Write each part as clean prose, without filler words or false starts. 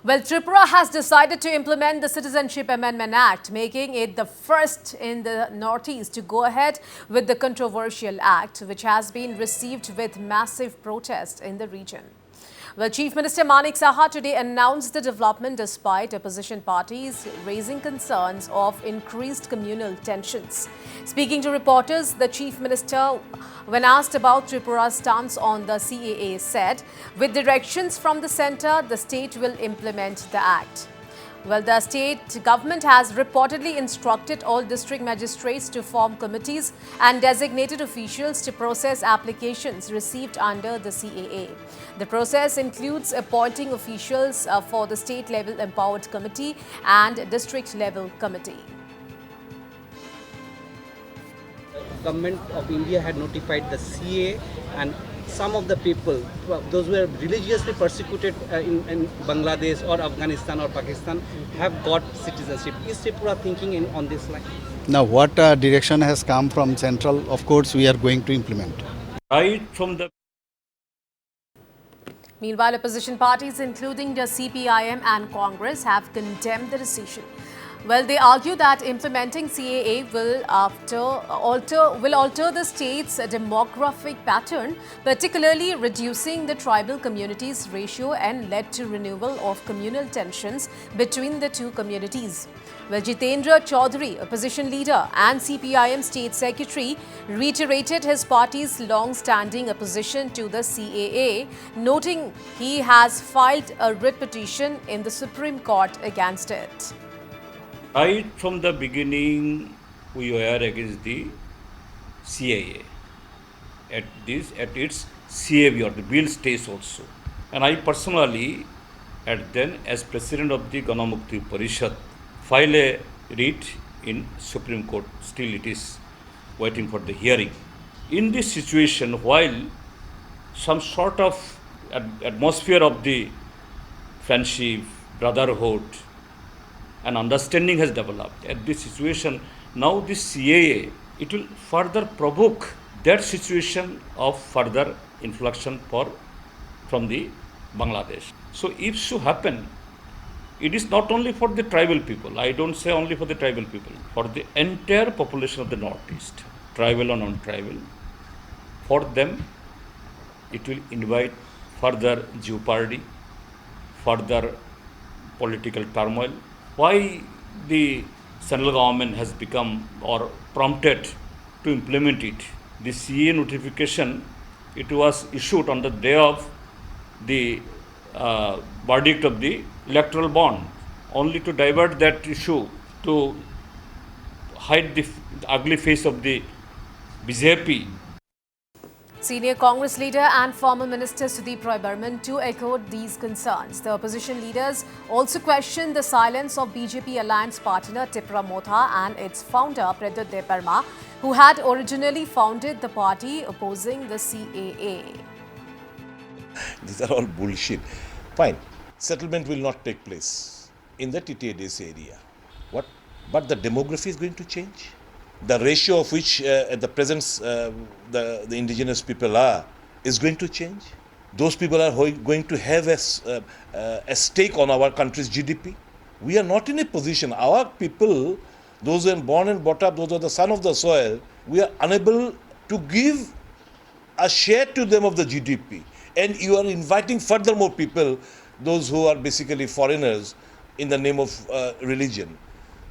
Well, Tripura has decided to implement the Citizenship Amendment Act, making it the first in the Northeast to go ahead with the controversial act, which has been received with massive protest in the region. Well, Chief Minister CM Saha today announced the development despite opposition parties raising concerns of increased communal tensions. Speaking to reporters, the Chief Minister, when asked about Tripura's stance on the CAA, said, with directions from the centre, the state will implement the act. Well, the state government has reportedly instructed all district magistrates to form committees and designated officials to process applications received under the CAA. The process includes appointing officials for the state-level empowered committee and district-level committee. Government of India had notified the CA, and some of the people, those who were religiously persecuted in Bangladesh or Afghanistan or Pakistan, have got citizenship. Is Tripura thinking on this line? Now, what direction has come from central, of course, we are going to implement. Right from the Meanwhile, opposition parties, including the CPIM and Congress, have condemned the decision. Well, they argue that implementing CAA will alter the state's demographic pattern, particularly reducing the tribal communities ratio and led to renewal of communal tensions between the two communities. Well, Jitendra Chaudhary, opposition leader and CPIM state secretary, reiterated his party's long-standing opposition to the CAA, noting he has filed a writ petition in the Supreme Court against it. right from the beginning, we were against the CAA at its CAB or the bill stage also. And I personally, as president of the Ganamukti Parishad, filed a writ in Supreme Court. Still it is waiting for the hearing. In this situation, while some sort of atmosphere of the friendship, brotherhood, and understanding has developed at this situation, now this CAA, it will further provoke that situation of further inflection from the Bangladesh. So if so happen, it is not only for the tribal people, I don't say only for the tribal people, for the entire population of the Northeast, tribal or non-tribal, for them it will invite further jeopardy, further political turmoil. Why the central government has become or prompted to implement it? The CA notification, it was issued on the day of the verdict of the electoral bond, only to divert that issue, to hide the ugly face of the BJP. Senior Congress leader and former Minister Sudeep Roy Burman too echoed these concerns. The opposition leaders also questioned the silence of BJP alliance partner Tripura Motha and its founder Pradyut Debarma, who had originally founded the party opposing the CAA. These are all bullshit. Fine, settlement will not take place in the TTADS area. What? But the demography is going to change. The ratio of which at the present the indigenous people are is going to change. Those people are going to have a stake on our country's GDP. We are not in a position. Our people, those who are born and brought up, those are the son of the soil, we are unable to give a share to them of the GDP. And you are inviting furthermore people, those who are basically foreigners, in the name of religion.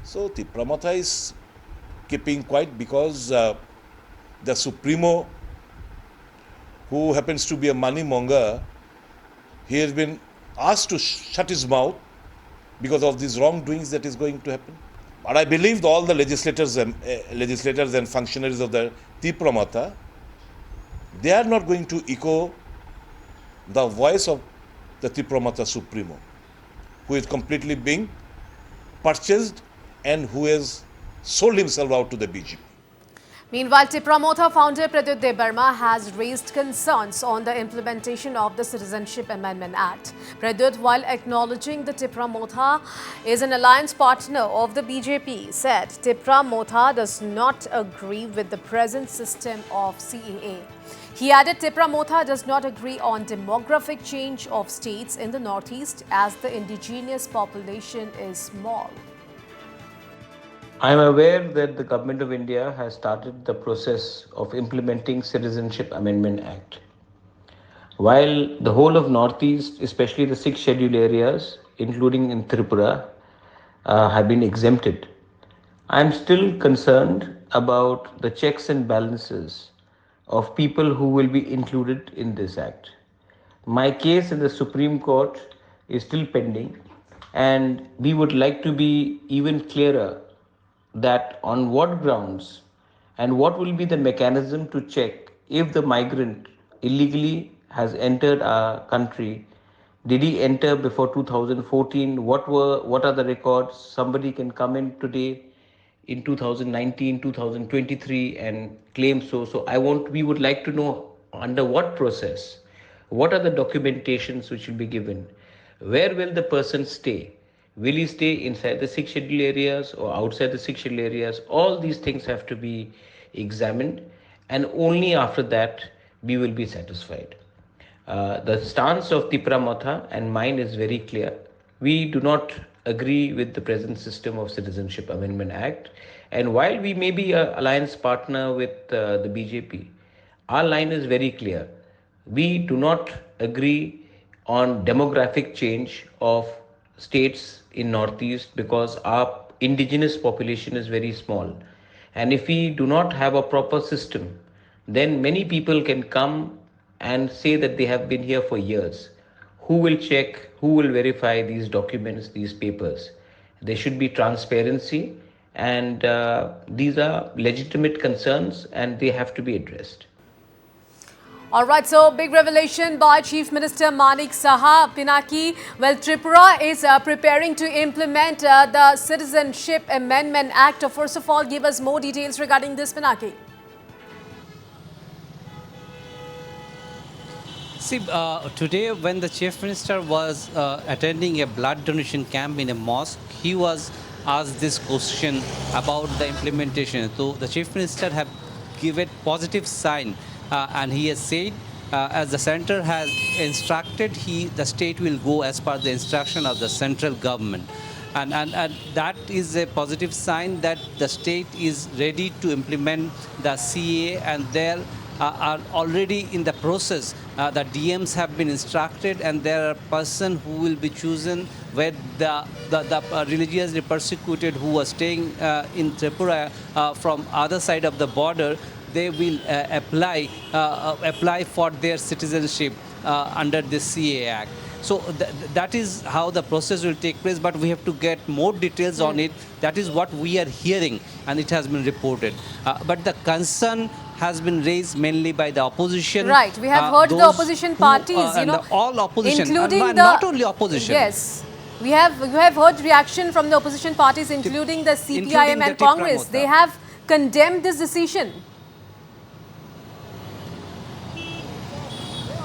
So Tripura Motha is keeping quiet because the Supremo, who happens to be a money monger, he has been asked to shut his mouth because of these wrongdoings that is going to happen. But I believe all the legislators and functionaries of the Tripura Motha, they are not going to echo the voice of the Tripura Motha Supremo, who is completely being purchased and who has sold himself out to the BJP. Meanwhile, Tripura Motha founder Pradyut Debarma has raised concerns on the implementation of the Citizenship Amendment Act. Pradyut, while acknowledging that Tripura Motha is an alliance partner of the BJP, said Tripura Motha does not agree with the present system of CAA. He added Tripura Motha does not agree on demographic change of states in the northeast as the indigenous population is small. I am aware that the Government of India has started the process of implementing Citizenship Amendment Act. While the whole of Northeast, especially the six scheduled areas, including in Tripura, have been exempted, I am still concerned about the checks and balances of people who will be included in this act. My case in the Supreme Court is still pending, and we would like to be even clearer that on what grounds and what will be the mechanism to check if the migrant illegally has entered our country. Did he enter before 2014? What are the records? Somebody can come in today in 2019, 2023 and claim so. We would like to know under what process, what are the documentations which will be given, where will the person stay, will he stay inside the six scheduled areas or outside the six scheduled areas. All these things have to be examined, and only after that we will be satisfied. The stance of Tripura Motha and mine is very clear. We do not agree with the present system of Citizenship Amendment Act. And while we may be an alliance partner with the BJP, our line is very clear. We do not agree on demographic change of states in Northeast because our indigenous population is very small. And if we do not have a proper system, then many people can come and say that they have been here for years. Who will check, who will verify these documents, these papers? There should be transparency, and these are legitimate concerns and they have to be addressed. All right, so big revelation by Chief Minister Manik Saha. Pinaki, well, Tripura is preparing to implement the Citizenship Amendment Act. First of all, give us more details regarding this, Pinaki. See, today when the Chief Minister was attending a blood donation camp in a mosque, he was asked this question about the implementation. So the Chief Minister have given positive sign and he has said as the center has instructed, the state will go as per the instruction of the central government. And that is a positive sign that the state is ready to implement the CAA, and there are already in the process. The DMs have been instructed, and there are a person who will be chosen where the religiously persecuted who are staying in Tripura from other side of the border, they will apply for their citizenship under the CAA Act. So that is how the process will take place, but we have to get more details on it. That is what we are hearing, and it has been reported. But the concern has been raised mainly by the opposition. Right, we have heard the opposition parties, all opposition, including not only opposition. Yes, we have heard reaction from the opposition parties, including the CPIM and Congress. They have condemned this decision.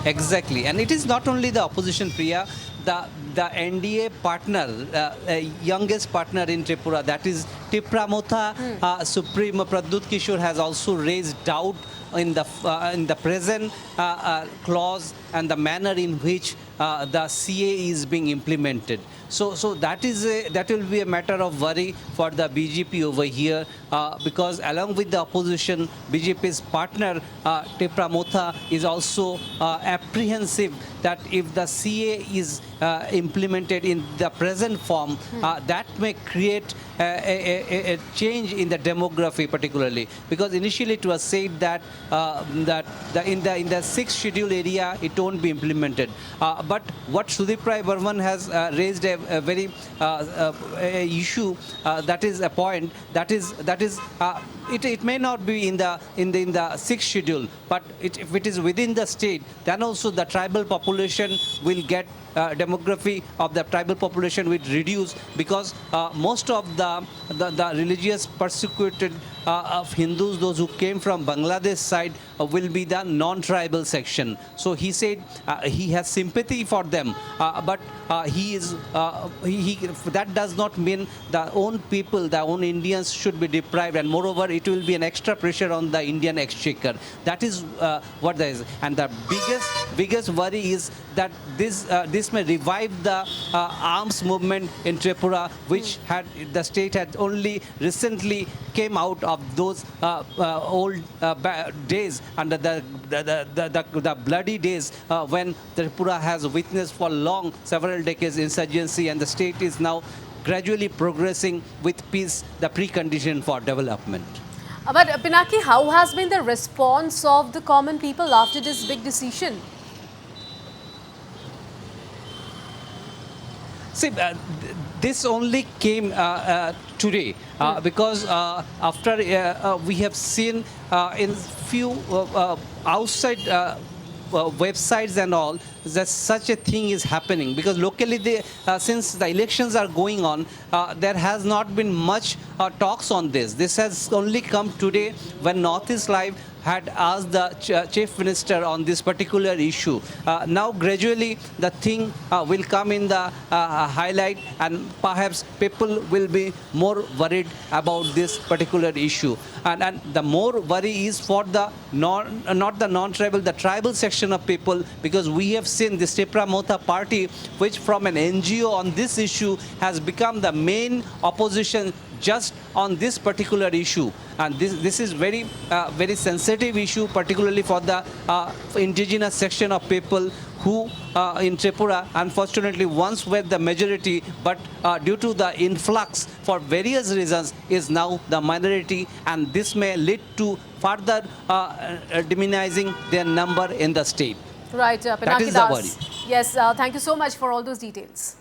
Exactly, and it is not only the opposition, Priya. The NDA partner, youngest partner in Tripura, that is Tripura Motha, Supreme Pradyut Kishore has also raised doubt in the present clause and the manner in which the CA is being implemented. So that will be a matter of worry for the BJP over here, because along with the opposition, BJP's partner Tripura Motha is also apprehensive that if the CA is implemented in the present form, that may create a change in the demography, particularly because initially it was said that in the sixth schedule area it won't be implemented. But what Sudip Rai Burman has raised a very issue, that is a point, that is it may not be in the sixth schedule, but if it is within the state, then also the tribal population will get demography of the tribal population will reduce, because most of the religious persecuted of Hindus, those who came from Bangladesh side, will be the non-tribal section. So he said he has sympathy for them, but that does not mean the own people, the own Indians should be deprived. And moreover, it will be an extra pressure on the Indian exchequer. That is what there is. And the biggest worry is that this may revive the arms movement in Tripura, which the state had only recently came out of those old days, under the bloody days when Tripura has witnessed for long, several decades insurgency, and the state is now gradually progressing with peace, the precondition for development. But Pinaki, how has been the response of the common people after this big decision? See, this only came today because after we have seen in few outside websites and all that such a thing is happening, because locally since the elections are going on, there has not been much talks on this. This has only come today when Northeast Live had asked the chief minister on this particular issue. Now gradually the thing will come in the highlight, and perhaps people will be more worried about this particular issue. And the more worry is for the not the non-tribal, the tribal section of people, because we have seen this Tripura Motha party, which from an NGO on this issue has become the main opposition just on this particular issue. And this is very sensitive issue, particularly for the indigenous section of people who in Tripura unfortunately once were the majority, but due to the influx for various reasons is now the minority, and this may lead to further diminishing their number in the state. Right, That Pinaki is the Das. worry. Yes, thank you so much for all those details.